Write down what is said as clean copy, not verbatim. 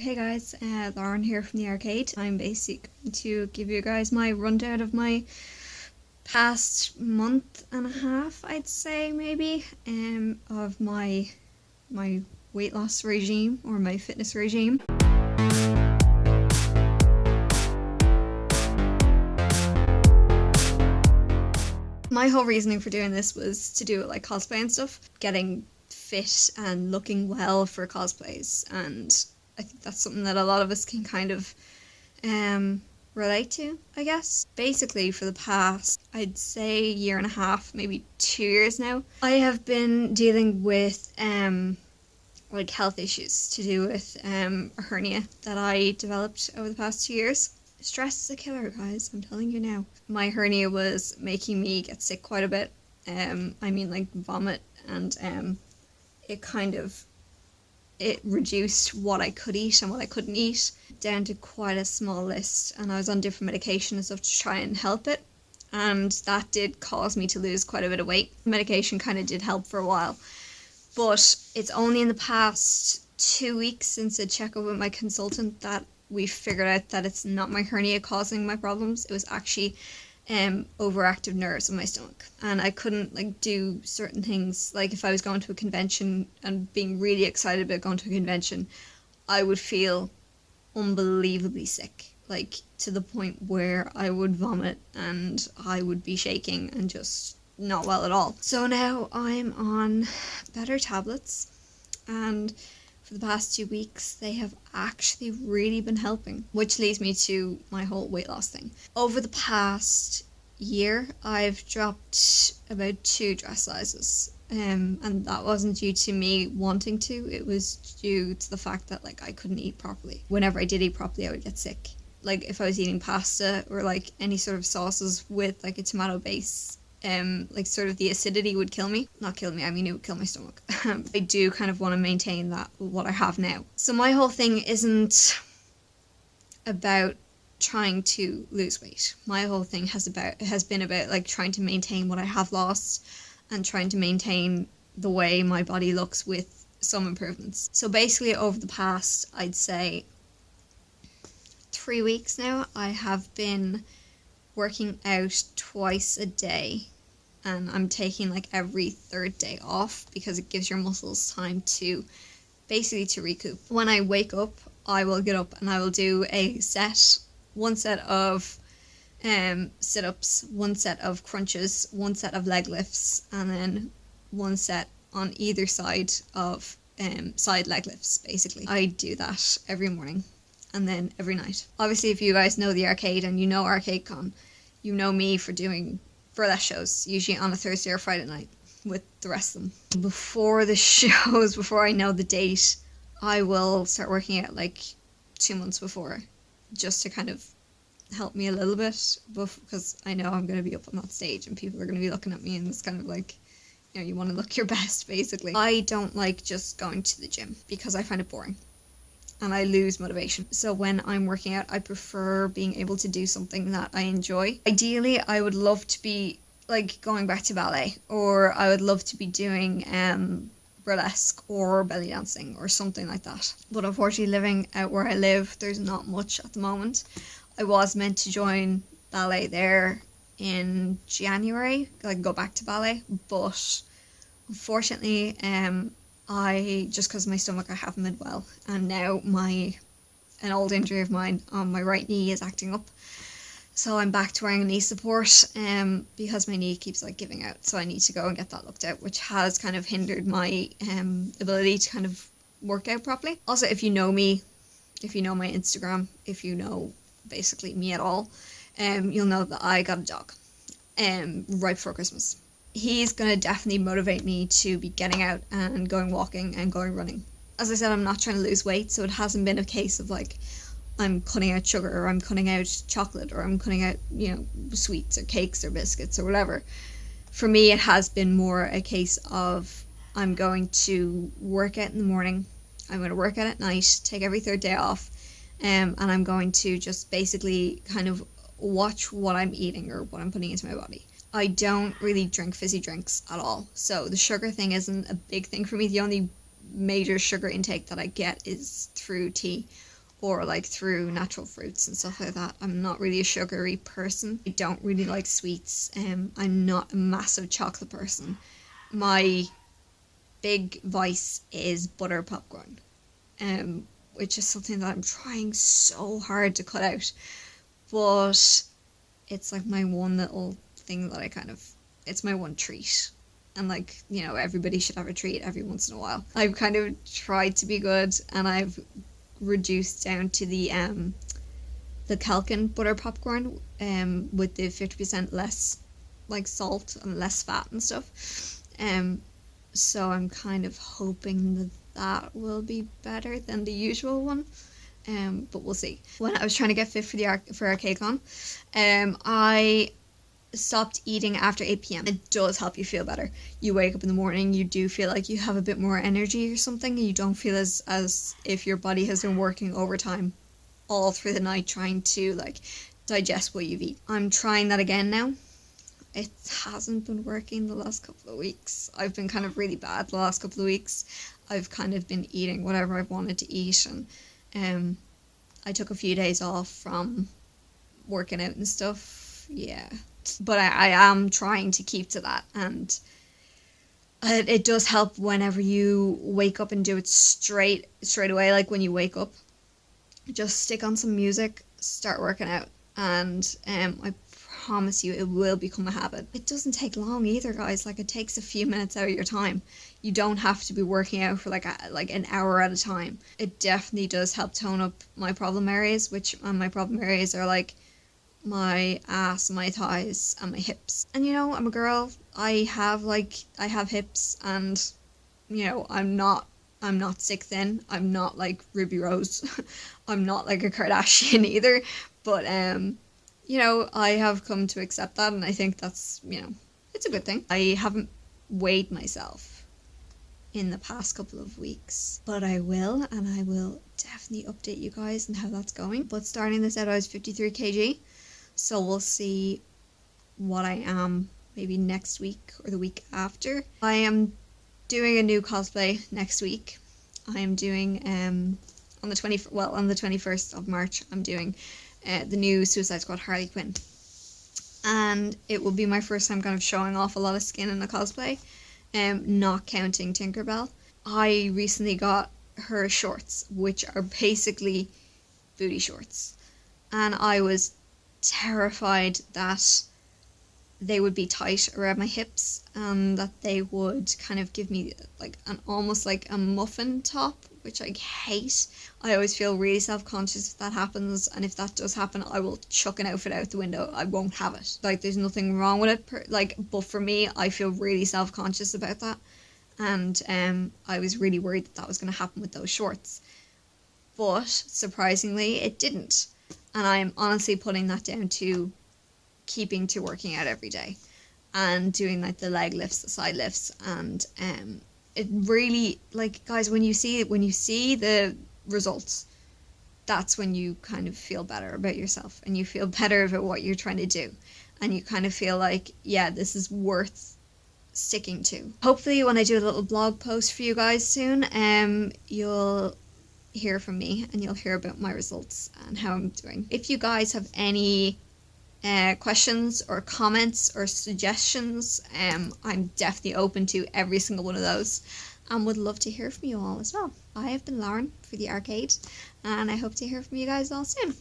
Hey guys, Lauren here from the arcade. I'm basically going to give you guys my rundown of my past month and a half, I'd say maybe, of my weight loss regime or my fitness regime. My whole reasoning for doing this was to do it like cosplay and stuff, getting fit and looking well for cosplays, and I think that's something that a lot of us can kind of relate to, I guess. Basically, for the past, I'd say year and a half, maybe 2 years now, I have been dealing with like health issues to do with a hernia that I developed over the past 2 years. Stress is a killer, guys, I'm telling you now. My hernia was making me get sick quite a bit. I mean, like vomit, and it reduced what I could eat and what I couldn't eat down to quite a small list, and I was on different medication and stuff to try and help it, and that did cause me to lose quite a bit of weight. Medication kind of did help for a while, but it's only in the past 2 weeks since a checkup with my consultant that we figured out that it's not my hernia causing my problems. It was actually overactive nerves in my stomach, and I couldn't like do certain things. Like if I was going to a convention and being really excited about going to a convention, I would feel unbelievably sick, like to the point where I would vomit and I would be shaking and just not well at all. So now I'm on better tablets, and for the past 2 weeks they have actually really been helping, which leads me to my whole weight loss thing. Over the past year I've dropped about 2 dress sizes, and that wasn't due to me wanting to, it was due to the fact that like I couldn't eat properly. Whenever I did eat properly I would get sick. Like if I was eating pasta or like any sort of sauces with like a tomato base, like sort of the acidity would kill me. Not kill me, I mean it would kill my stomach. I do kind of want to maintain that with what I have now. So my whole thing isn't about trying to lose weight. My whole thing has been about like trying to maintain what I have lost and trying to maintain the way my body looks with some improvements. So basically over the past, I'd say 3 weeks now, I have been working out twice a day, and I'm taking like every third day off because it gives your muscles time to basically to recoup. When I wake up, I will get up and I will do one set of sit-ups, one set of crunches, one set of leg lifts, and then one set on either side of side leg lifts. Basically I do that every morning and then every night. Obviously if you guys know the arcade and you know Arcade Con, you know me for doing burlesque shows, usually on a Thursday or Friday night with the rest of them. Before the shows, before I know the date, I will start working out like 2 months before, just to kind of help me a little bit, because I know I'm going to be up on that stage and people are going to be looking at me, and it's kind of like, you know, you want to look your best basically. I don't like just going to the gym because I find it boring and I lose motivation. So when I'm working out, I prefer being able to do something that I enjoy. Ideally, I would love to be like going back to ballet, or I would love to be doing burlesque or belly dancing or something like that. But unfortunately, living out where I live, there's not much at the moment. I was meant to join ballet there in January, like go back to ballet, but unfortunately, I just because of my stomach, I haven't been well, and now an old injury of mine on my right knee is acting up, so I'm back to wearing a knee support because my knee keeps like giving out, so I need to go and get that looked at, which has kind of hindered my ability to kind of work out properly. Also, if you know me, if you know my Instagram, if you know basically me at all, you'll know that I got a dog right before Christmas. He's going to definitely motivate me to be getting out and going walking and going running. As I said, I'm not trying to lose weight, so it hasn't been a case of like I'm cutting out sugar or I'm cutting out chocolate or I'm cutting out, you know, sweets or cakes or biscuits or whatever. For me, it has been more a case of I'm going to work out in the morning, I'm going to work out at night, take every third day off, and I'm going to just basically kind of watch what I'm eating or what I'm putting into my body. I don't really drink fizzy drinks at all, so the sugar thing isn't a big thing for me. The only major sugar intake that I get is through tea or like through natural fruits and stuff like that. I'm not really a sugary person. I don't really like sweets. I'm not a massive chocolate person. My big vice is butter popcorn, which is something that I'm trying so hard to cut out. But it's like my one little thing that it's my one treat. And like, you know, everybody should have a treat every once in a while. I've kind of tried to be good, and I've reduced down to the Calkin butter popcorn, with the 50% less like salt and less fat and stuff. So I'm kind of hoping that that will be better than the usual one. But we'll see. When I was trying to get fit for ArcadeCon, I stopped eating after 8 p.m. It does help you feel better. You wake up in the morning, you do feel like you have a bit more energy or something, and you don't feel as if your body has been working overtime all through the night trying to like digest what you've eaten. I'm trying that again now. It hasn't been working the last couple of weeks. I've been kind of really bad the last couple of weeks. I've kind of been eating whatever I've wanted to eat, and I took a few days off from working out and stuff. Yeah. But I am trying to keep to that, and it does help whenever you wake up and do it straight away. Like when you wake up, just stick on some music, start working out, and I promise you it will become a habit. It doesn't take long either, guys. Like, it takes a few minutes out of your time. You don't have to be working out for like an hour at a time. It definitely does help tone up my problem areas, my problem areas are like my ass, my thighs, and my hips. And you know, I'm a girl. I have hips, and you know, I'm not sick thin. I'm not like Ruby Rose. I'm not like a Kardashian either. But you know, I have come to accept that, and I think that's, you know, it's a good thing. I haven't weighed myself in the past couple of weeks, but I will, and I will definitely update you guys on how that's going. But starting this out, I was 53 kg. So we'll see what I am maybe next week or the week after. I am doing a new cosplay next week. I am doing on the 21st of March. I'm doing the new Suicide Squad Harley Quinn, and it will be my first time kind of showing off a lot of skin in a cosplay, not counting Tinkerbell. I recently got her shorts, which are basically booty shorts, and I was terrified that they would be tight around my hips, and that they would kind of give me like almost like a muffin top, which I hate. I always feel really self-conscious if that happens, and if that does happen, I will chuck an outfit out the window. I won't have it. Like, there's nothing wrong with it, but for me, I feel really self-conscious about that, and I was really worried that was going to happen with those shorts, but surprisingly, it didn't. And I'm honestly putting that down to keeping to working out every day and doing like the leg lifts, the side lifts, and it really, like, guys, when you see the results, that's when you kind of feel better about yourself, and you feel better about what you're trying to do, and you kind of feel like, yeah, this is worth sticking to. Hopefully when I do a little blog post for you guys soon, you'll hear from me, and you'll hear about my results and how I'm doing. If you guys have any questions or comments or suggestions, I'm definitely open to every single one of those, and would love to hear from you all as well. I have been Lauren for the Arcade, and I hope to hear from you guys all soon.